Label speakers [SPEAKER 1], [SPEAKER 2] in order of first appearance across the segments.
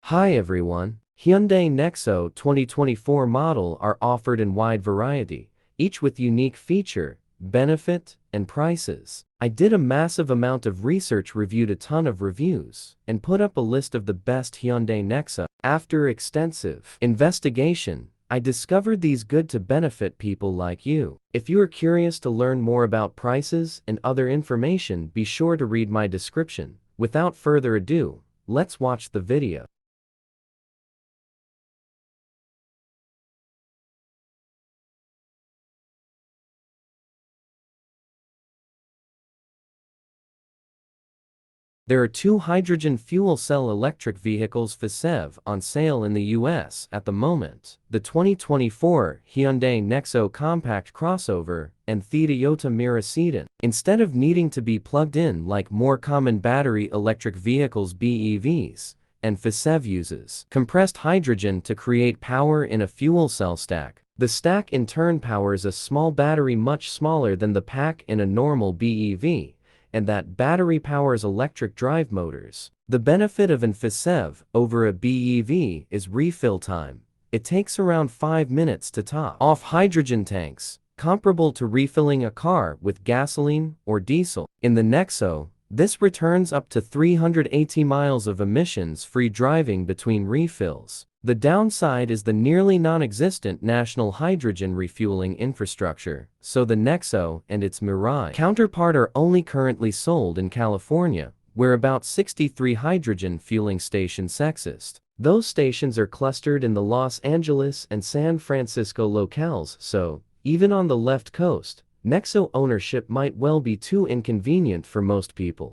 [SPEAKER 1] Hi everyone. Hyundai Nexo 2024 model are offered in wide variety, each with unique feature, benefit, and prices. I did a massive amount of research, reviewed a ton of reviews, and put up a list of the best Hyundai Nexo. After extensive investigation, I discovered these good to benefit people like you. If you are curious to learn more about prices and other information, be sure to read my description. Without further ado, let's watch the video. There are two hydrogen fuel cell electric vehicles FCEV on sale in the US at the moment: the 2024 Hyundai Nexo compact crossover and the Toyota Mirai sedan. Instead of needing to be plugged in like more common battery electric vehicles BEVs, and FCEV uses compressed hydrogen to create power in a fuel cell stack. The stack in turn powers a small battery much smaller than the pack in a normal BEV, and that battery powers electric drive motors. The benefit of an FCEV over a BEV is refill time. It takes around 5 minutes to top off hydrogen tanks, comparable to refilling a car with gasoline or diesel. In the Nexo, this returns up to 380 miles of emissions-free driving between refills. The downside is the nearly non-existent national hydrogen refueling infrastructure, so the Nexo and its Mirai counterpart are only currently sold in California, where about 63 hydrogen fueling stations exist. Those stations are clustered in the Los Angeles and San Francisco locales, so, even on the left coast, Nexo ownership might well be too inconvenient for most people.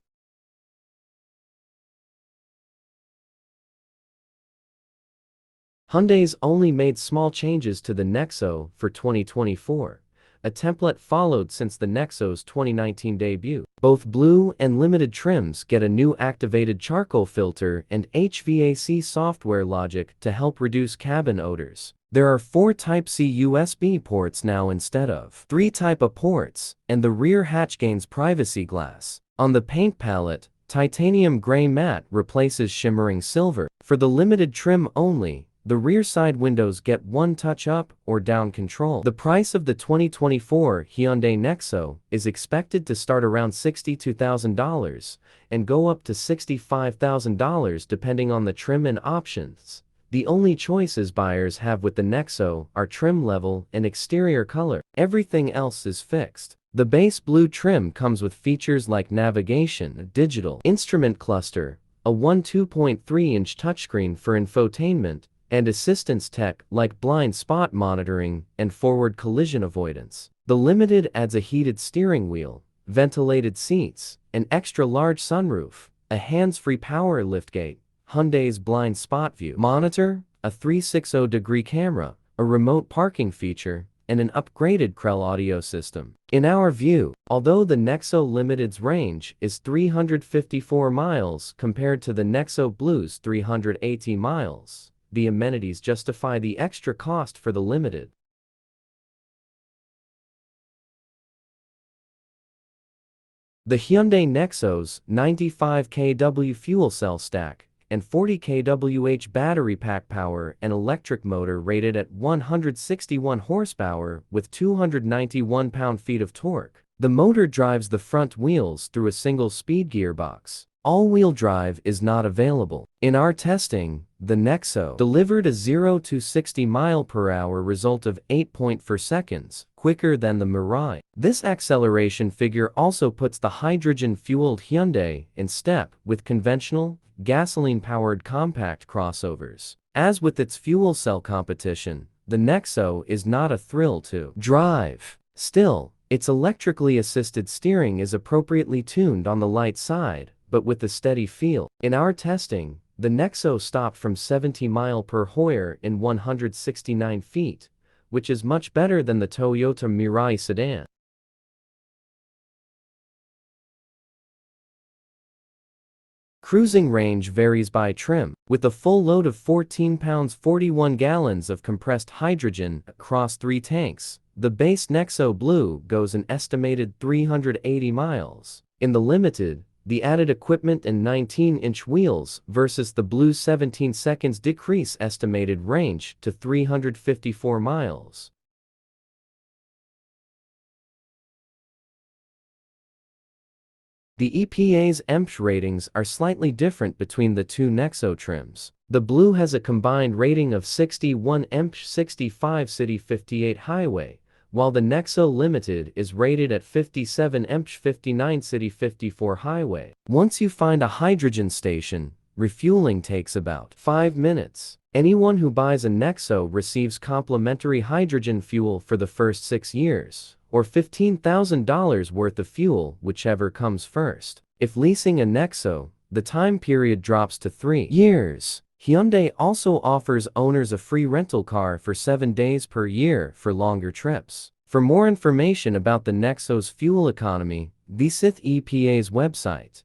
[SPEAKER 1] Hyundai's only made small changes to the Nexo for 2024, a template followed since the Nexo's 2019 debut. Both Blue and Limited trims get a new activated charcoal filter and HVAC software logic to help reduce cabin odors. There are 4 Type-C USB ports now instead of 3 Type-A ports, and the rear hatch gains privacy glass. On the paint palette, titanium gray matte replaces shimmering silver. For the Limited trim only, the rear side windows get one touch-up or down control. The price of the 2024 Hyundai Nexo is expected to start around $62,000 and go up to $65,000 depending on the trim and options. The only choices buyers have with the Nexo are trim level and exterior color. Everything else is fixed. The base Blue trim comes with features like navigation, a digital instrument cluster, a 2.3-inch touchscreen for infotainment, and assistance tech like blind spot monitoring and forward collision avoidance. The Limited adds a heated steering wheel, ventilated seats, an extra-large sunroof, a hands-free power liftgate, Hyundai's blind spot view monitor, a 360-degree camera, a remote parking feature, and an upgraded Krell audio system. In our view, although the Nexo Limited's range is 354 miles compared to the Nexo Blue's 380 miles, the amenities justify the extra cost for the Limited. The Hyundai Nexo's 95 kW fuel cell stack and 40 kWh battery pack power an electric motor rated at 161 horsepower with 291 pound-feet of torque. The motor drives the front wheels through a single-speed gearbox. All-wheel drive is not available. In our testing, the Nexo delivered a 0 to 60 mph result of 8.4 seconds, quicker than the Mirai. This acceleration figure also puts the hydrogen-fueled Hyundai in step with conventional, gasoline-powered compact crossovers. As with its fuel cell competition, the Nexo is not a thrill to drive. Still, its electrically assisted steering is appropriately tuned on the light side, but with a steady feel. In our testing, the Nexo stopped from 70 mph in 169 feet, which is much better than the Toyota Mirai sedan. Cruising range varies by trim. With a full load of 14 pounds 41 gallons of compressed hydrogen across 3 tanks, the base Nexo Blue goes an estimated 380 miles. In the Limited, The added equipment and 19-inch wheels versus the blue 17 seconds decrease estimated range to 354 miles. The EPA's EMPS ratings are slightly different between the two Nexo trims. The blue has a combined rating of 61 EMPS 65 City 58 Highway, while the Nexo Limited is rated at 57 EMPS 59 City 54 Highway. Once you find a hydrogen station, refueling takes about 5 minutes. Anyone who buys a Nexo receives complimentary hydrogen fuel for the first 6 years, or $15,000 worth of fuel, whichever comes first. If leasing a Nexo, the time period drops to 3 years. Hyundai also offers owners a free rental car for 7 days per year for longer trips. For more information about the Nexo's fuel economy, visit EPA's website.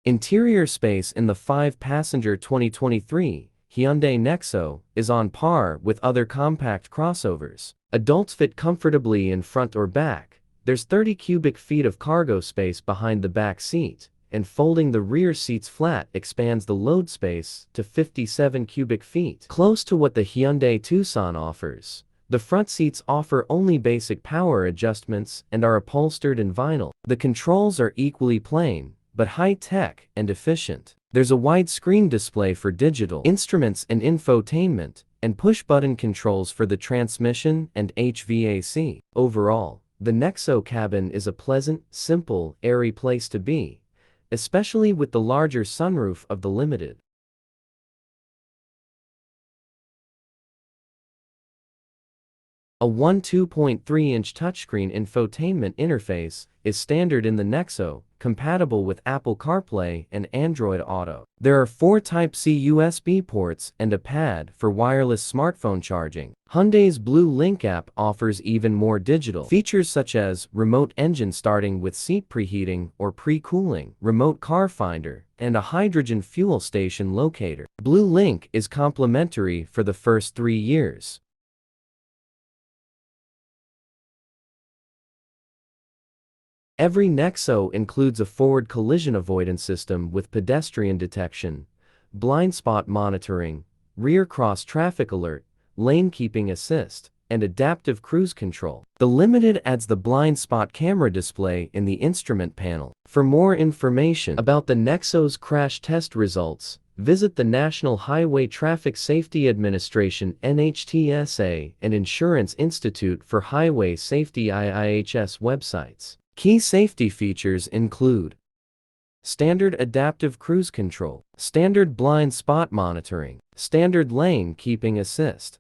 [SPEAKER 1] Interior space in the 5-passenger 2023 Hyundai Nexo is on par with other compact crossovers. Adults fit comfortably in front or back. There's 30 cubic feet of cargo space behind the back seat, and folding the rear seats flat expands the load space to 57 cubic feet, close to what the Hyundai Tucson offers. The front seats offer only basic power adjustments and are upholstered in vinyl. The controls are equally plain, but high-tech and efficient. There's a widescreen display for digital instruments and infotainment, and push-button controls for the transmission and HVAC. Overall, the Nexo cabin is a pleasant, simple, airy place to be, especially with the larger sunroof of the Limited. A 2.3-inch touchscreen infotainment interface is standard in the Nexo, compatible with Apple CarPlay and Android Auto. There are 4 Type-C USB ports and a pad for wireless smartphone charging. Hyundai's Blue Link app offers even more digital features such as remote engine starting with seat preheating or pre-cooling, remote car finder, and a hydrogen fuel station locator. Blue Link is complimentary for the first 3 years. Every Nexo includes a forward collision avoidance system with pedestrian detection, blind spot monitoring, rear cross traffic alert, lane keeping assist, and adaptive cruise control. The Limited adds the blind spot camera display in the instrument panel. For more information about the Nexo's crash test results, visit the National Highway Traffic Safety Administration (NHTSA) and Insurance Institute for Highway Safety (IIHS) websites. Key safety features include standard adaptive cruise control, standard blind spot monitoring, standard lane keeping assist.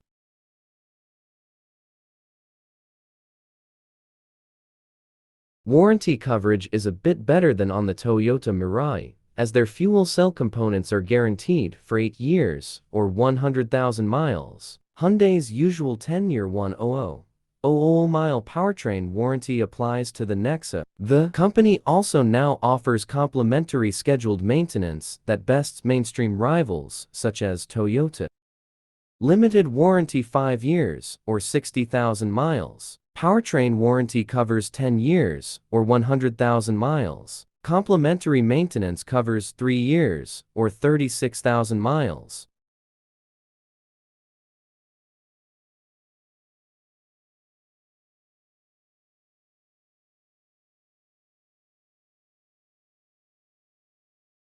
[SPEAKER 1] Warranty coverage is a bit better than on the Toyota Mirai, as their fuel cell components are guaranteed for 8 years or 100,000 miles. Hyundai's usual 10-year 100,000-mile powertrain warranty applies to the Nexo. The company also now offers complimentary scheduled maintenance that bests mainstream rivals such as Toyota. Limited warranty 5 years or 60,000 miles. Powertrain warranty covers 10 years or 100,000 miles. Complimentary maintenance covers 3 years or 36,000 miles.